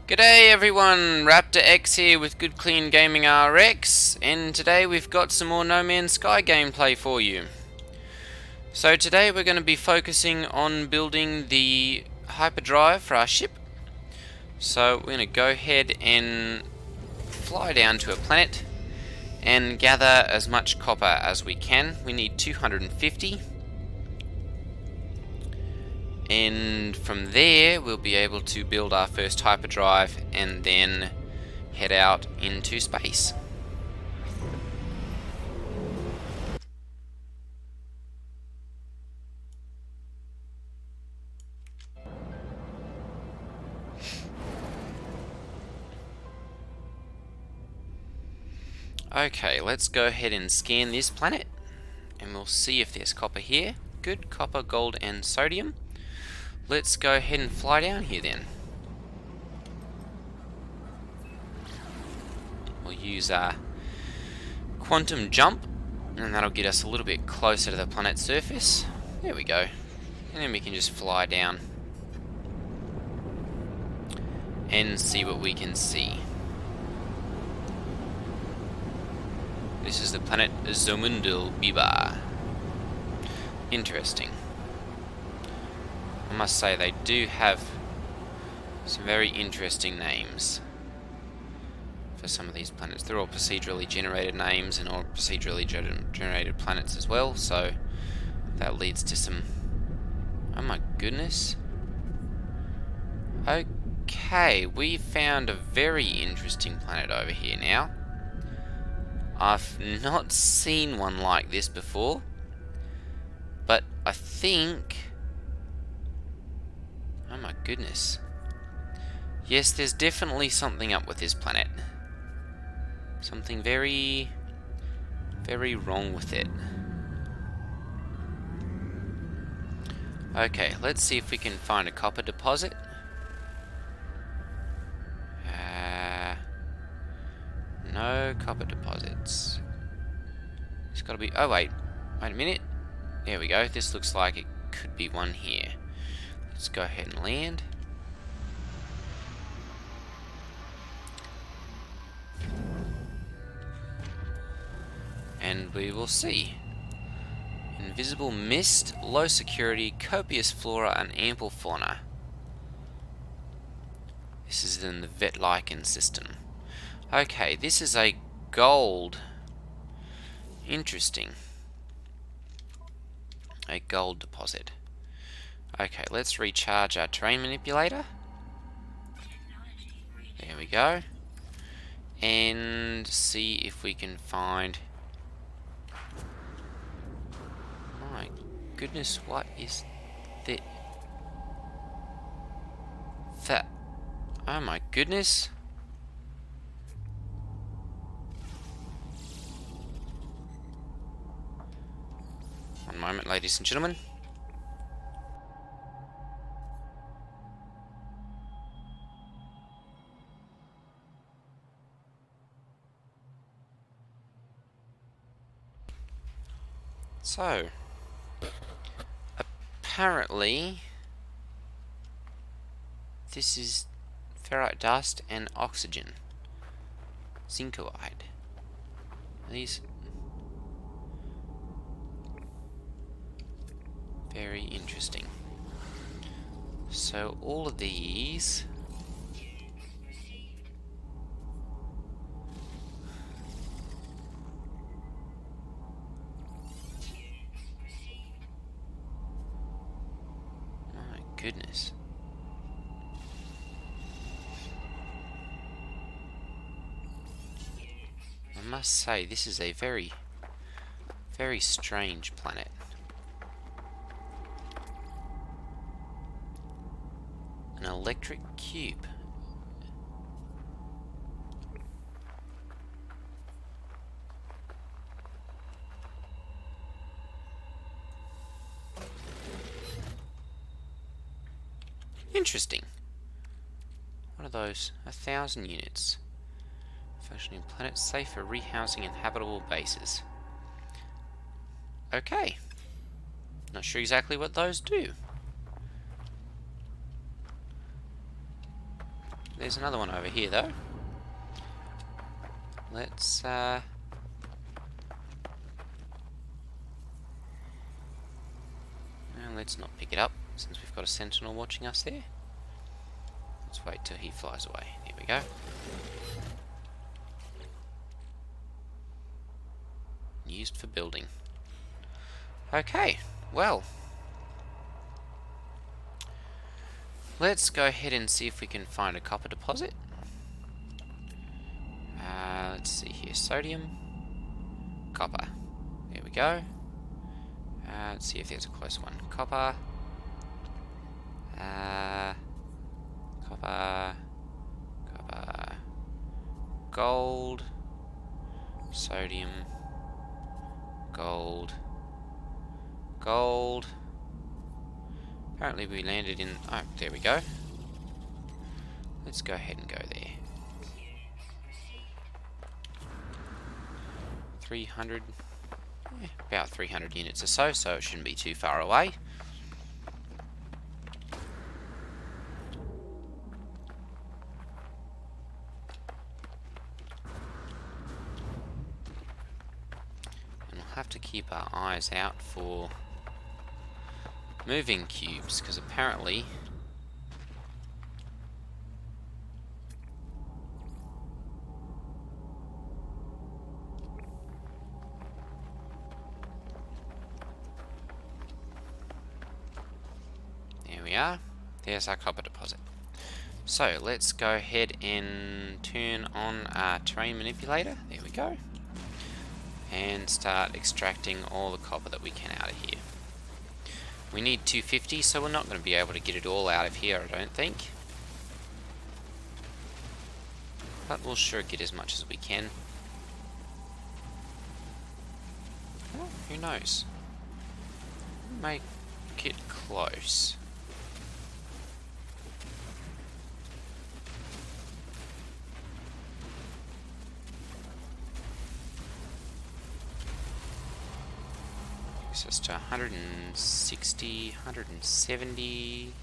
G'day everyone, Raptor X here with Good Clean Gaming RX, and today we've got some more No Man's Sky gameplay for you. So today we're going to be focusing on building the hyperdrive for our ship. So we're going to go ahead and fly down to a planet and gather as much copper as we can. We need 250. And from there we'll be able to build our first hyperdrive and then head out into space. Okay, let's go ahead and scan this planet and we'll see if there's copper here. Good, copper, gold and sodium. Let's go ahead and fly down here then. We'll use our quantum jump and that'll get us a little bit closer to the planet's surface. There we go. And then we can just fly down and see what we can see. This is the planet Zomundel Biba. Interesting. I must say they do have some very interesting names for some of these planets. They're all procedurally generated names and all procedurally generated planets as well, so that leads to some... Oh my goodness. Okay, we found a very interesting planet over here now. I've not seen one like this before, but I think... Oh my goodness. Yes, there's definitely something up with this planet. Something very, very wrong with it. Okay, let's see if we can find a copper deposit. No copper deposits. It's gotta be... Oh wait a minute. There we go. This looks like it could be one here. Let's go ahead and land. And we will see. Invisible mist, low security, copious flora and ample fauna. This is in the vet lichen system. Okay, this is a gold. Interesting. A gold deposit. Okay, let's recharge our terrain manipulator. There we go. And see if we can find... My goodness, what is that? Oh my goodness. One moment, ladies and gentlemen. So, apparently, this is ferrite dust and oxygen. Zincoide. These... Very interesting. So all of these... My goodness. I must say, this is a very, very strange planet. An electric cube. Interesting. What are those? 1,000 units. Functioning planet, safe for rehousing and habitable bases. Okay. Not sure exactly what those do. There's another one over here, though. Let's, let's not pick it up, since we've got a sentinel watching us there. Let's wait till he flies away. Here we go. Used for building. Okay, well. Let's go ahead and see if we can find a copper deposit. Let's see here. Sodium. Copper. There we go. Let's see if there's a close one. Copper. Copper. Copper. Gold. Sodium. Gold. Gold. Apparently we landed in... Oh, there we go. Let's go ahead and go there. 300... Yeah, about 300 units or so, so it shouldn't be too far away. And we'll have to keep our eyes out for moving cubes, because apparently there we are. There's our copper deposit. So let's go ahead and turn on our terrain manipulator. There we go. And start extracting all the copper that we can out of here. We need 250, so we're not going to be able to get it all out of here, I don't think. But we'll sure get as much as we can. Oh, who knows? Make it close. Just to 160, 170.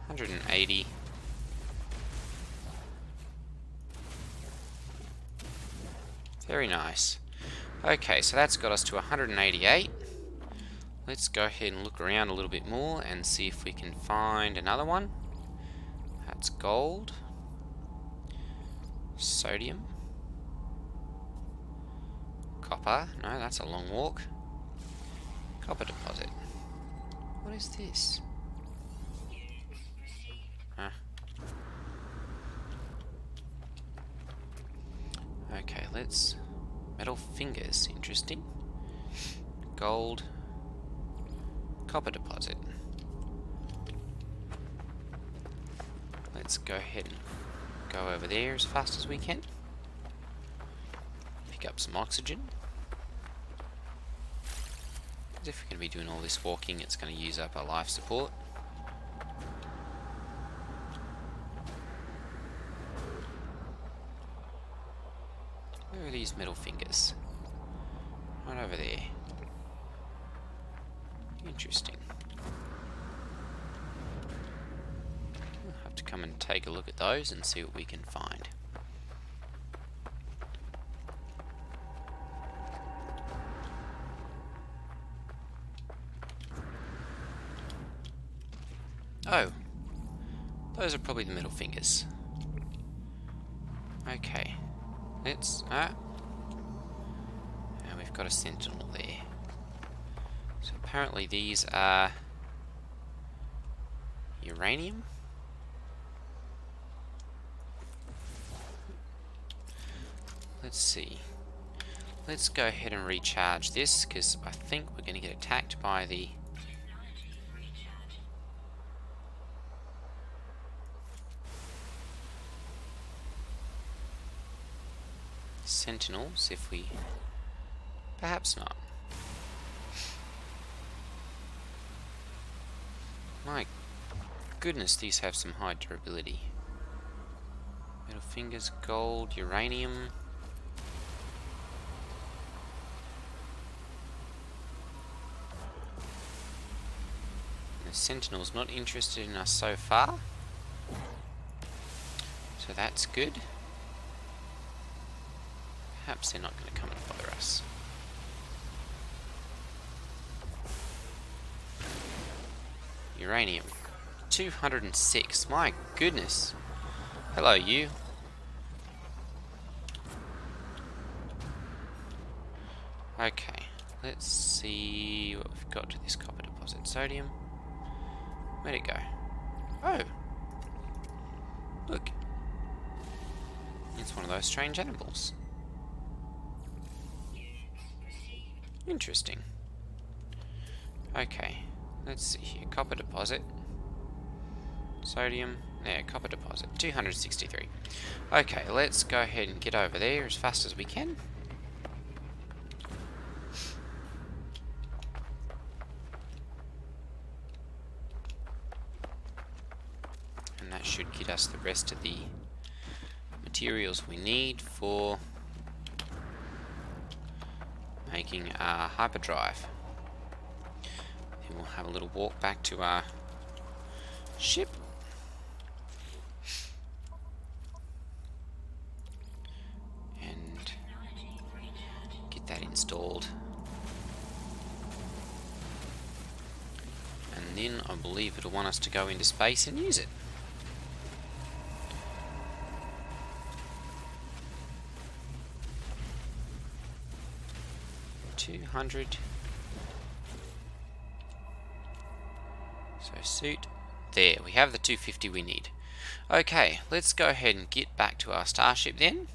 180. Very nice. Okay, so that's got us to 188. Let's go ahead and look around a little bit more and see if we can find another one. That's gold. Sodium. Copper. No, that's a long walk. Copper deposit. What is this? Huh. Okay, let's... Metal fingers. Interesting. Gold. Copper deposit. Let's go ahead and go over there as fast as we can. Pick up some oxygen. Because if we're going to be doing all this walking, it's going to use up our life support. Where are these metal fingers? Right over there. Interesting. We'll have to come and take a look at those and see what we can find. Oh, those are probably the middle fingers. Okay, let's... and we've got a sentinel there. So apparently these are uranium. Let's see. Let's go ahead and recharge this, because I think we're going to get attacked by the... sentinels, if we... Perhaps not. My goodness, these have some high durability. Metal fingers, gold, uranium. The Sentinel's not interested in us so far. So that's good. Perhaps they're not going to come and bother us. Uranium. 206. My goodness. Hello, you. Okay. Let's see what we've got to this copper deposit. Sodium. Where'd it go? Oh. Look. It's one of those strange animals. Interesting. Okay. Let's see here. Copper deposit. Sodium. There, copper deposit. 263. Okay, let's go ahead and get over there as fast as we can. And that should get us the rest of the materials we need for making our hyperdrive. Then we'll have a little walk back to our ship. And get that installed. And then I believe it'll want us to go into space and use it. $200. So suit. There, we have the 250 we need. Okay, let's go ahead and get back to our starship then.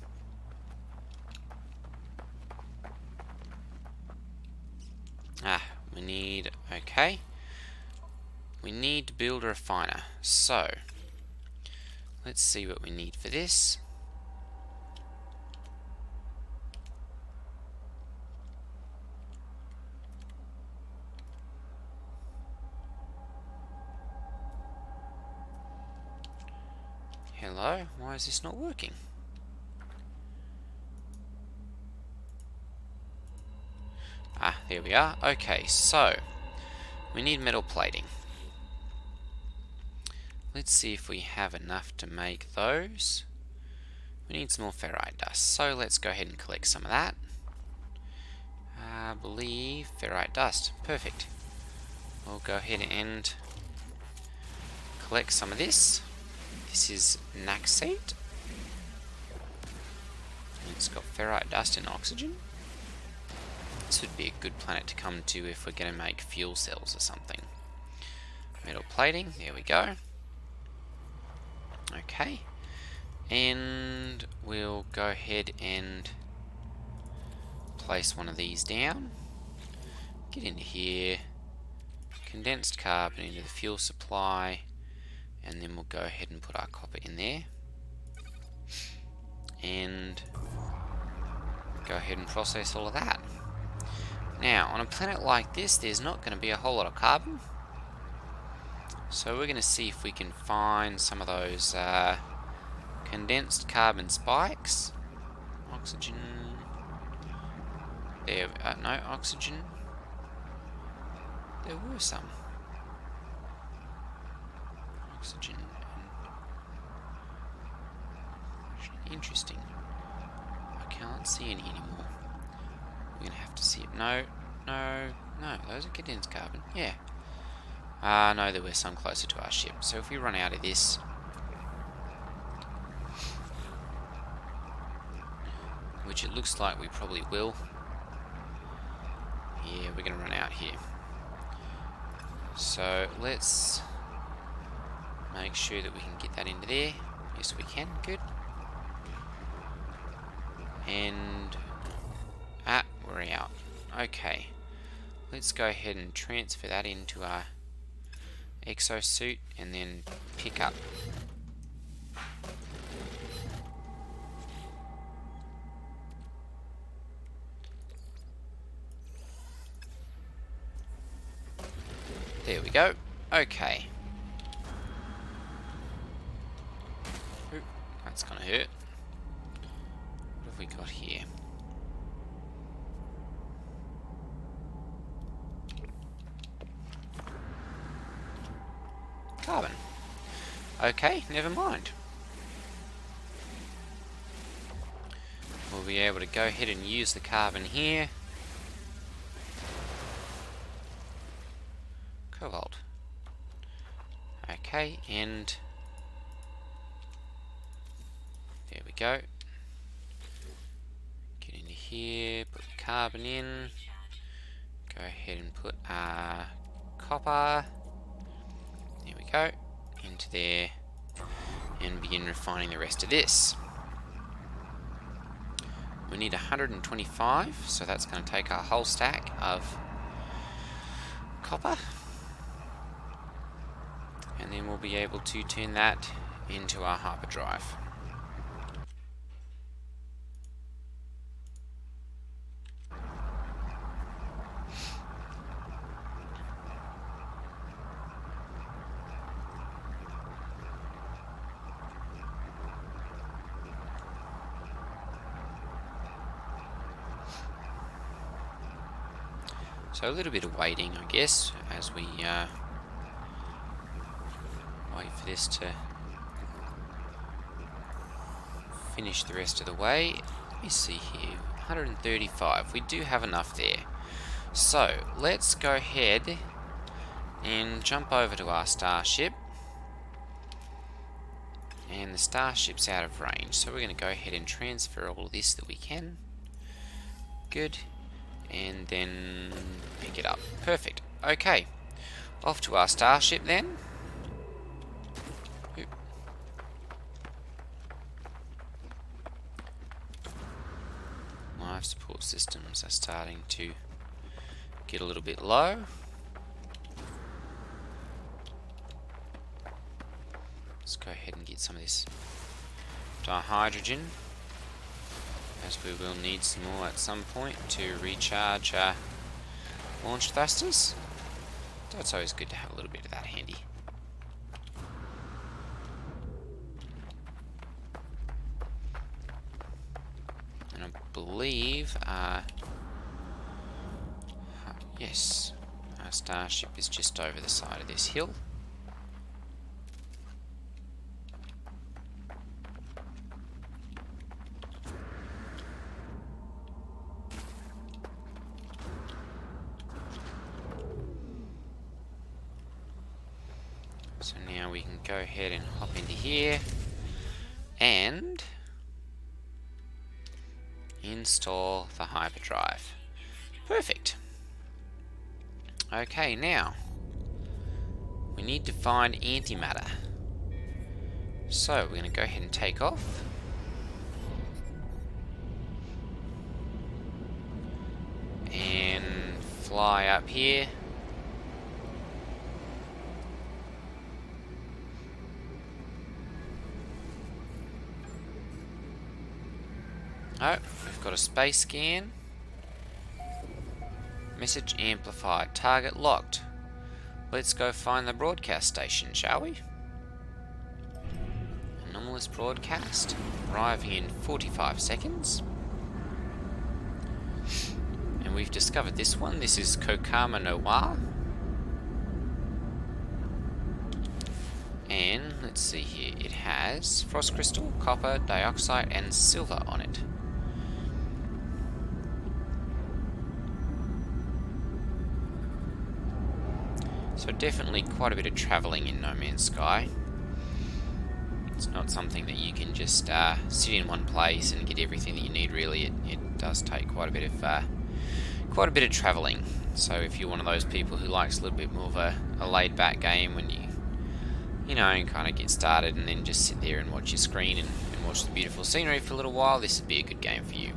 We need, okay. We need to build a refiner. So, let's see what we need for this. Hello? Why is this not working? There we are. Okay, so we need metal plating. Let's see if we have enough to make those. We need some more ferrite dust, so let's go ahead and collect some of that. I believe ferrite dust. Perfect. We'll go ahead and collect some of this. This is naxate. It's got ferrite dust and oxygen. This would be a good planet to come to if we're going to make fuel cells or something. Metal plating, there we go. Okay. And we'll go ahead and place one of these down. Get into here. Condensed carbon into the fuel supply. And then we'll go ahead and put our copper in there. And go ahead and process all of that. Now, on a planet like this, there's not going to be a whole lot of carbon. So we're going to see if we can find some of those condensed carbon spikes. Oxygen. There, no, oxygen. There were some. Oxygen. Interesting. I can't see any anymore. We're going to have to see it. No, those are condensed carbon. Yeah. No, there were some closer to our ship. So if we run out of this, which it looks like we probably will. Yeah, we're going to run out here. So let's make sure that we can get that into there. Yes, we can. Good. And we're out. Okay. Let's go ahead and transfer that into our exosuit and then pick up. There we go. Okay. Ooh, that's gonna hurt. What have we got here? carbon. Okay, never mind. We'll be able to go ahead and use the carbon here. Cobalt. Okay, and there we go. Get into here, put the carbon in. Go ahead and put copper. There we go. Into there. And begin refining the rest of this. We need 125, so that's going to take our whole stack of copper. And then we'll be able to turn that into our hyperdrive. So a little bit of waiting, I guess, as we wait for this to finish the rest of the way. Let me see here, 135, we do have enough there. So, let's go ahead and jump over to our starship. And the starship's out of range, so we're going to go ahead and transfer all of this that we can. Good. And then pick it up. Perfect. Okay. Off to our starship then. Oop. Life support systems are starting to get a little bit low. Let's go ahead and get some of this dihydrogen, as we will need some more at some point to recharge our launch thrusters. So it's always good to have a little bit of that handy. And I believe, yes, our starship is just over the side of this hill. So now we can go ahead and hop into here and install the hyperdrive. Perfect. Okay, now we need to find antimatter. So we're going to go ahead and take off. And fly up here. Oh, we've got a space scan. Message amplified. Target locked. Let's go find the broadcast station, shall we? Anomalous broadcast. Arriving in 45 seconds. And we've discovered this one. This is Kokama Noir. And let's see here. It has frost crystal, copper, dioxide, and silver on it. So definitely quite a bit of travelling in No Man's Sky. It's not something that you can just sit in one place and get everything that you need. Really, it does take quite a bit of travelling. So if you're one of those people who likes a little bit more of a laid-back game when you know, kind of get started and then just sit there and watch your screen and watch the beautiful scenery for a little while, this would be a good game for you.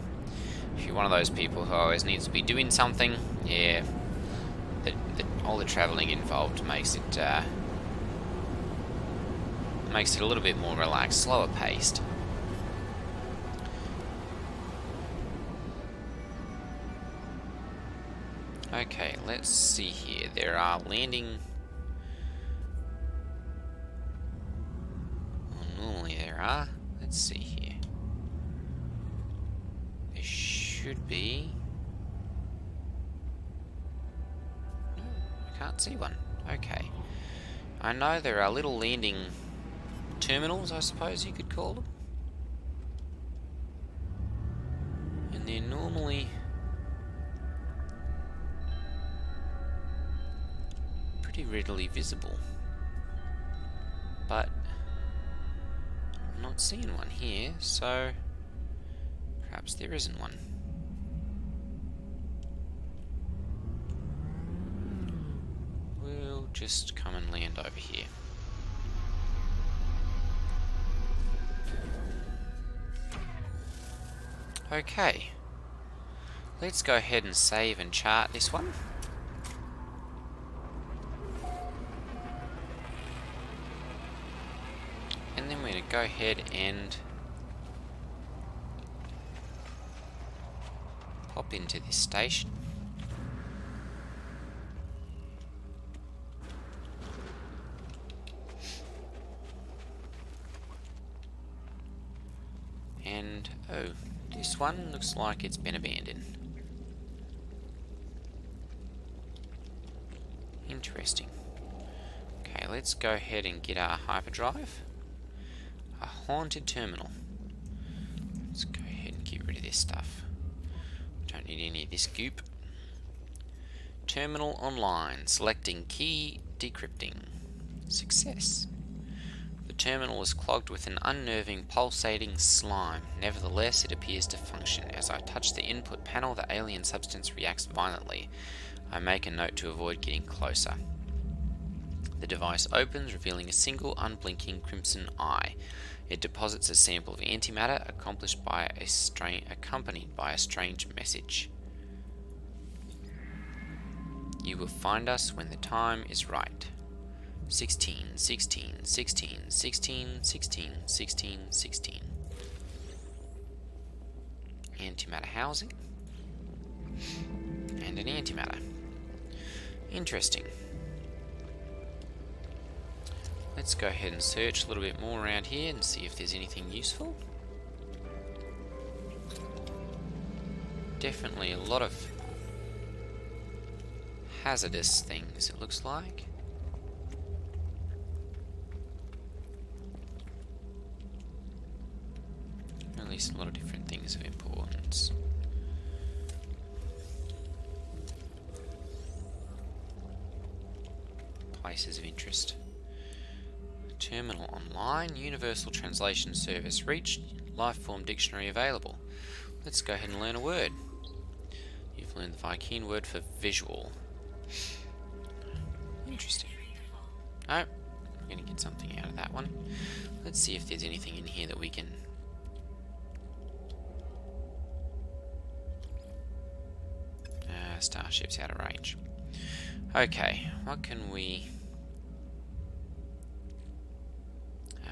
If you're one of those people who always needs to be doing something, yeah. All the travelling involved makes it a little bit more relaxed, slower paced. Okay, let's see here. There are landing. Well, normally there are. Let's see here. There should be. Can't see one. Okay. I know there are little landing terminals, I suppose you could call them. And they're normally pretty readily visible. But I'm not seeing one here, so perhaps there isn't one. We'll just come and land over here. Okay, let's go ahead and save and chart this one. And then we're going to go ahead and pop into this station. And, oh, this one looks like it's been abandoned. Interesting. Okay, let's go ahead and get our hyperdrive. A haunted terminal. Let's go ahead and get rid of this stuff. Don't need any of this goop. Terminal online. Selecting key decrypting. Success. The terminal is clogged with an unnerving, pulsating slime. Nevertheless, it appears to function. As I touch the input panel, the alien substance reacts violently. I make a note to avoid getting closer. The device opens, revealing a single unblinking crimson eye. It deposits a sample of antimatter accompanied by a strange message. You will find us when the time is right. 16, 16, 16, 16, 16, 16, 16. Antimatter housing. And an antimatter. Interesting. Let's go ahead and search a little bit more around here and see if there's anything useful. Definitely a lot of hazardous things, it looks like. Or at least a lot of different things of importance. Places of interest. Terminal online, universal translation service reached, lifeform dictionary available. Let's go ahead and learn a word. You've learned the Viking word for visual. Interesting. Oh, we're going to get something out of that one. Let's see if there's anything in here that we can... Starship's out of range. Okay, what can we...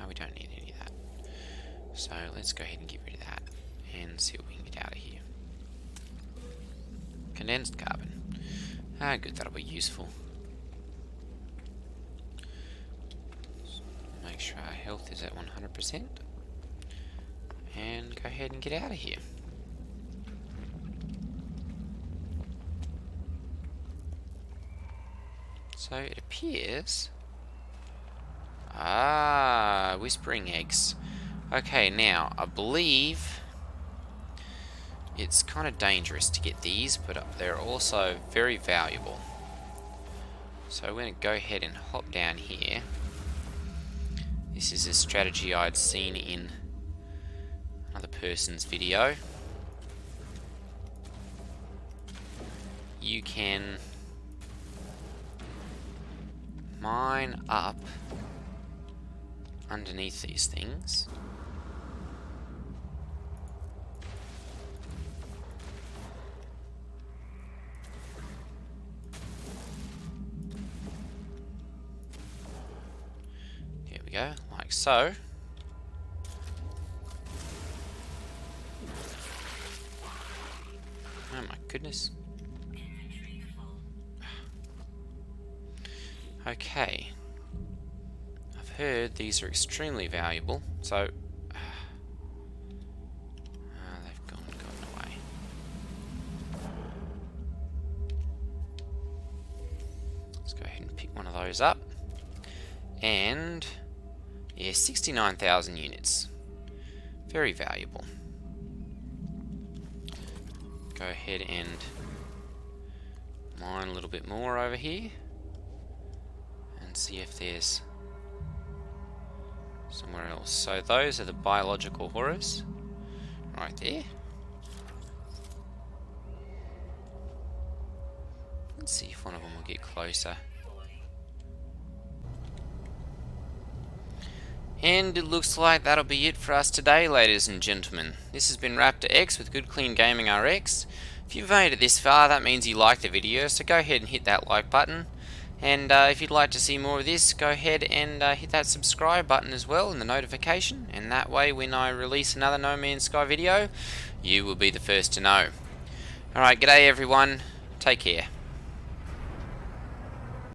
we don't need any of that. So let's go ahead and get rid of that and see what we can get out of here. Condensed carbon. Ah, good, that'll be useful. Make sure our health is at 100%. And go ahead and get out of here. So it appears... Ah, whispering eggs. Okay, now, I believe it's kind of dangerous to get these, but they're also very valuable. So we're going to go ahead and hop down here. This is a strategy I'd seen in another person's video. You can mine up underneath these things. There we go, like so. Oh my goodness. Okay. I've heard these are extremely valuable, so... they've gone away. Let's go ahead and pick one of those up. And yeah, 69,000 units. Very valuable. Go ahead and mine a little bit more over here and see if there's somewhere else. So those are the biological horrors right there. Let's see if one of them will get closer. And it looks like that'll be it for us today, ladies and gentlemen. This has been Raptor X with Good Clean Gaming RX. If you've made it this far, that means you liked the video, so go ahead and hit that like button. And if you'd like to see more of this, go ahead and hit that subscribe button as well, and the notification, and that way when I release another No Man's Sky video, you will be the first to know. Alright, g'day everyone, take care.